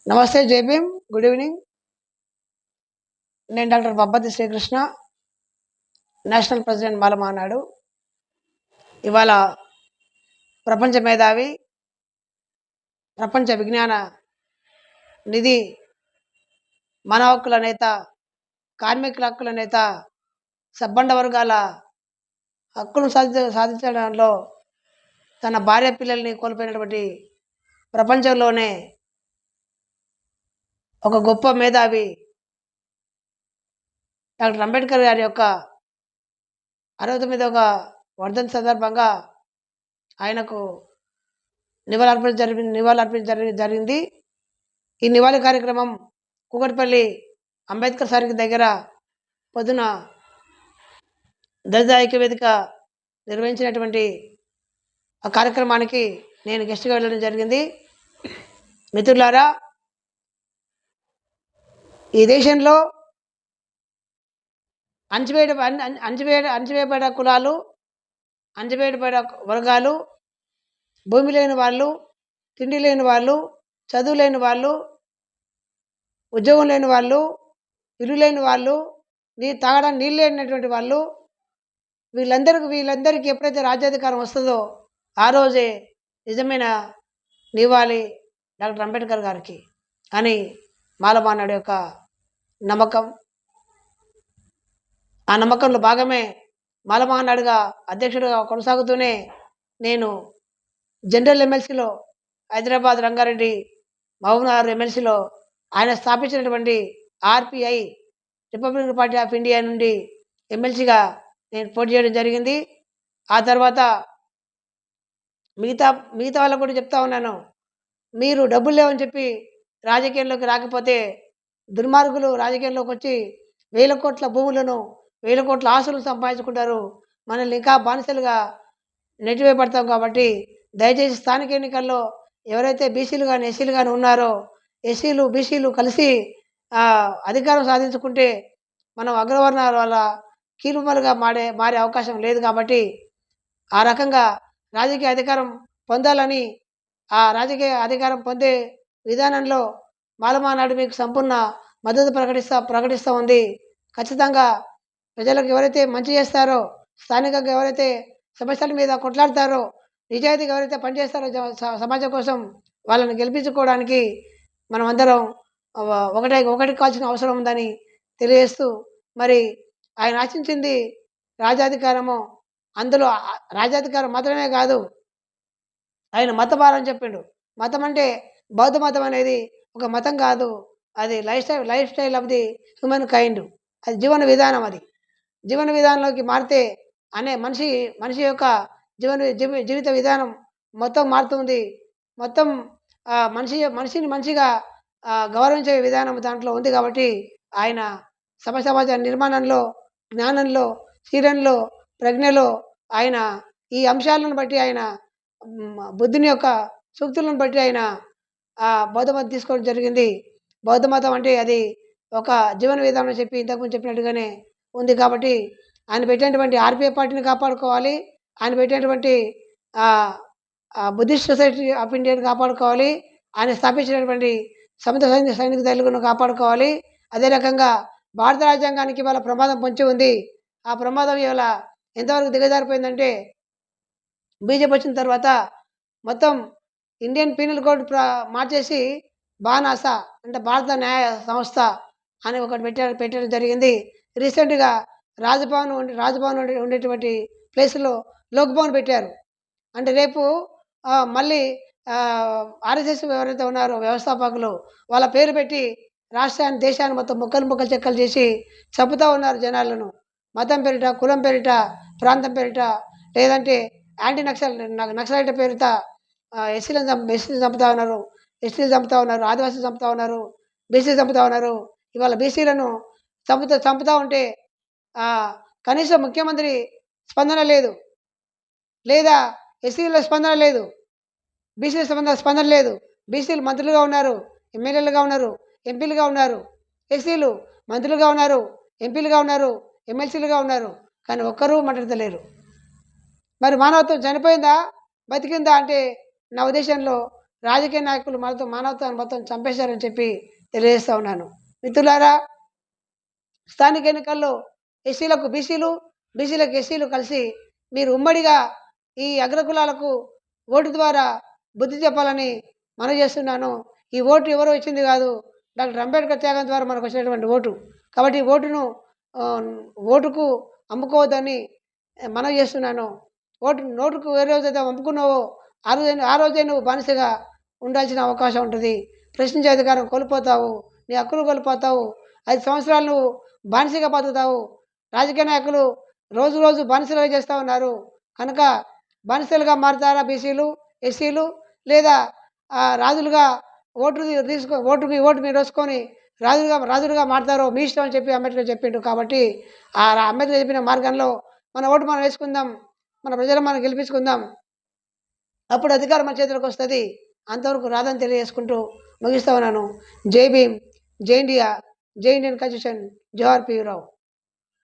నమస్తే జైభీమ్. Good evening. నేను doctor Babbathi Srikrishna, national president Malamanadu. ఇవాళ ప్రపంచ మేధావి, ప్రపంచ విజ్ఞాన నిధి, మన హక్కుల నేత, కార్మికుల హక్కుల నేత, సబ్బండ వర్గాల హక్కులను సాధించడంలో తన భార్య పిల్లల్ని కోల్పోయినటువంటి ప్రపంచంలోనే ఒక గొప్ప మేధావి డాక్టర్ అంబేద్కర్ గారి యొక్క 69వ వర్ధంతి సందర్భంగా ఆయనకు నివాళులర్పించ జరిగింది. ఈ నివాళి కార్యక్రమం కూకట్పల్లి అంబేద్కర్ సారికి దగ్గర పొద్దున దళిత ఐక్య వేదిక నిర్వహించినటువంటి ఆ కార్యక్రమానికి నేను గెస్ట్గా వెళ్ళడం జరిగింది. మిత్రులారా, ఈ దేశంలో అణచివేయబడ్డ కులాలు, అణచివేయబడ్డ వర్గాలు, భూమి లేని వాళ్ళు, తిండి లేని వాళ్ళు, చదువు లేని వాళ్ళు, ఉద్యోగం లేని వాళ్ళు, ఇల్లు లేని వాళ్ళు, తాగడానికి నీళ్ళు లేనటువంటి వాళ్ళు, వీళ్ళందరికీ ఎప్పుడైతే రాజ్యాధికారం వస్తుందో ఆ రోజే నిజమైన నివాళి డాక్టర్ అంబేద్కర్ గారికి అని మాలమానాడు యొక్క నమ్మకం. ఆ నమ్మకంలో భాగమే మాలమానాడుగా అధ్యక్షుడిగా కొనసాగుతూనే నేను జనరల్ ఎమ్మెల్సీలో హైదరాబాద్ రంగారెడ్డి మహబూబ్నగర్ ఎమ్మెల్సీలో ఆయన స్థాపించినటువంటి RPI, Republican Party of India నుండి ఎమ్మెల్సీగా నేను పోటీ చేయడం జరిగింది. ఆ తర్వాత మిగతా వాళ్ళకు కూడా చెప్తా ఉన్నాను, మీరు డబ్బులు లేవని చెప్పి రాజకీయంలోకి రాకపోతే దుర్మార్గులు రాజకీయంలోకి వచ్చి 1000 కోట్ల భూములను, 1000 కోట్ల ఆస్తులను సంపాదించుకుంటారు. మనల్ని ఇంకా బానిసలుగా నెట్టివేయబడతాం. కాబట్టి దయచేసి స్థానిక ఎన్నికల్లో ఎవరైతే బీసీలు కానీ ఎస్సీలు కానీ ఉన్నారో, ఎస్సీలు బీసీలు కలిసి అధికారం సాధించుకుంటే మనం అగ్రవర్ణాల వల్ల కీలుమలుగా మారే అవకాశం లేదు. కాబట్టి ఆ రకంగా రాజకీయ అధికారం పొందాలని, ఆ రాజకీయ అధికారం పొందే విధానంలో మాలమానాడు మీకు సంపూర్ణ మద్దతు ప్రకటిస్తూ ఉంది. ఖచ్చితంగా ప్రజలకు ఎవరైతే మంచి చేస్తారో, స్థానికంగా ఎవరైతే సమస్యల మీద కొట్లాడతారో, నిజాయితీగా ఎవరైతే పనిచేస్తారో సమాజం కోసం, వాళ్ళని గెలిపించుకోవడానికి మనం అందరం ఒకటి కావాల్సిన అవసరం ఉందని తెలియజేస్తూ, మరి ఆయన ఆశించింది రాజ్యాధికారము. అందులో రాజ్యాధికారం మాత్రమే కాదు, ఆయన మతభారం చెప్పిండు. మతం అంటే బౌద్ధ మతం అనేది ఒక మతం కాదు, అది life style of the human kind. అది జీవన విధానం. అది జీవన విధానంలోకి మారితే మనిషి యొక్క జీవిత విధానం మొత్తం మారుతుంది. మొత్తం మనిషిని మంచిగా గౌరవించే విధానం దాంట్లో ఉంది. కాబట్టి ఆయన సమాజ నిర్మాణంలో, జ్ఞానంలో, శీలంలో, ప్రజ్ఞలో ఆయన ఈ అంశాలను బట్టి, ఆయన బుద్ధుని యొక్క సూక్తులను బట్టి ఆయన బౌద్ధ మతం తీసుకోవడం జరిగింది. బౌద్ధ మతం అంటే అది ఒక జీవన విధానం చెప్పి ఇంతకుముందు చెప్పినట్టుగానే ఉంది. కాబట్టి ఆయన పెట్టినటువంటి ఆర్పిఐ పార్టీని కాపాడుకోవాలి, ఆయన పెట్టినటువంటి బుద్ధిస్ట్ సొసైటీ ఆఫ్ ఇండియాని కాపాడుకోవాలి, ఆయన స్థాపించినటువంటి సముద్ర సైనిక దళాలను కాపాడుకోవాలి. అదే రకంగా భారత రాజ్యాంగానికి ఇవాళ ప్రమాదం పొంచి ఉంది. ఆ ప్రమాదం ఇవాళ ఎంతవరకు దిగజారిపోయిందంటే, బీజేపీ వచ్చిన తర్వాత మొత్తం ఇండియన్ పీనల్ కోడ్ మార్చేసి బానాస అంటే భారత న్యాయ సంస్థ అని ఒకటి పెట్టడం జరిగింది. రీసెంట్గా రాజ్భవన్ ఉండేటువంటి ప్లేస్లో లోక్భవన్ పెట్టారు. అంటే రేపు మళ్ళీ ఆర్ఎస్ఎస్ ఎవరైతే ఉన్నారో వ్యవస్థాపకులు, వాళ్ళ పేరు పెట్టి రాష్ట్రాన్ని, దేశాన్ని మొత్తం ముక్కలు చెక్కలు చేసి చంపుతూ ఉన్నారు జనాలను. మతం పేరిట, కులం పేరిట, ప్రాంతం పేరిట, లేదంటే యాంటీ నక్సలైట్ పేరిట ఎస్సీలను చంపుతా ఉన్నారు, ఎస్టీలు చంపుతా ఉన్నారు, ఆదివాసీలు చంపుతా ఉన్నారు, బీసీలు చంపుతా ఉన్నారు. ఇవాళ బీసీలను చంపుతా ఉంటే కనీసం ముఖ్యమంత్రి స్పందన లేదు, లేదా ఎస్సీల స్పందన లేదు, బీసీల స్పందన లేదు. బీసీలు మంత్రులుగా ఉన్నారు, ఎమ్మెల్యేలుగా ఉన్నారు, ఎంపీలుగా ఉన్నారు. ఎస్సీలు మంత్రులుగా ఉన్నారు, ఎంపీలుగా ఉన్నారు, ఎమ్మెల్సీలుగా ఉన్నారు. కానీ ఒక్కరూ మాట్లాడతలేరు. మరి మానవత్వం చనిపోయిందా, బతికిందా అంటే నా ఉద్దేశంలో రాజకీయ నాయకులు మానవత్వాన్ని మొత్తం చంపేశారని చెప్పి తెలియజేస్తా ఉన్నాను. మిత్రులారా, స్థానిక ఎన్నికల్లో ఎస్సీలకు బీసీలు, బీసీలకు ఎస్సీలు కలిసి మీరు ఉమ్మడిగా ఈ అగ్రకులాలకు ఓటు ద్వారా బుద్ధి చెప్పాలని మనవి చేస్తున్నాను. ఈ ఓటు ఎవరో ఇచ్చింది కాదు, డాక్టర్ అంబేద్కర్ త్యాగం ద్వారా మనకు వచ్చినటువంటి ఓటు. కాబట్టి ఈ ఓటును ఓటుకు అమ్ముకోవద్దని మనవి చేస్తున్నాను. నోటుకు ఏ రోజైతే అమ్ముకున్నావో ఆ రోజే నువ్వు బానిసగా ఉండాల్సిన అవకాశం ఉంటుంది. ప్రశ్నించే అధికారం కోల్పోతావు, నీ హక్కులు కోల్పోతావు. 5 సంవత్సరాలు నువ్వు బానిసగా బతుకుతావు. రాజకీయ నాయకులు రోజు రోజు బానిసలుగా చేస్తూ ఉన్నారు. కనుక బానిసలుగా మారుతారా బీసీలు, ఎస్సీలు, లేదా రాజులుగా ఓటు మీరు వేసుకొని రాజులుగా మారుతారో మీ ఇష్టం అని చెప్పి అంబేద్కర్ చెప్పిండు. కాబట్టి అంబేద్కర్ చెప్పిన మార్గంలో మన ఓటు మనం వేసుకుందాం, మన ప్రజలు మనం గెలిపించుకుందాం. అప్పుడు అధికారం మన చేతిలోకి వస్తుంది. అంతవరకు రాదని తెలియజేసుకుంటూ ముగిస్తా ఉన్నాను. జై భీమ్, జై ఇండియా, జై ఇండియన్ కాన్స్టిట్యూషన్, జవహర్ పి రావు.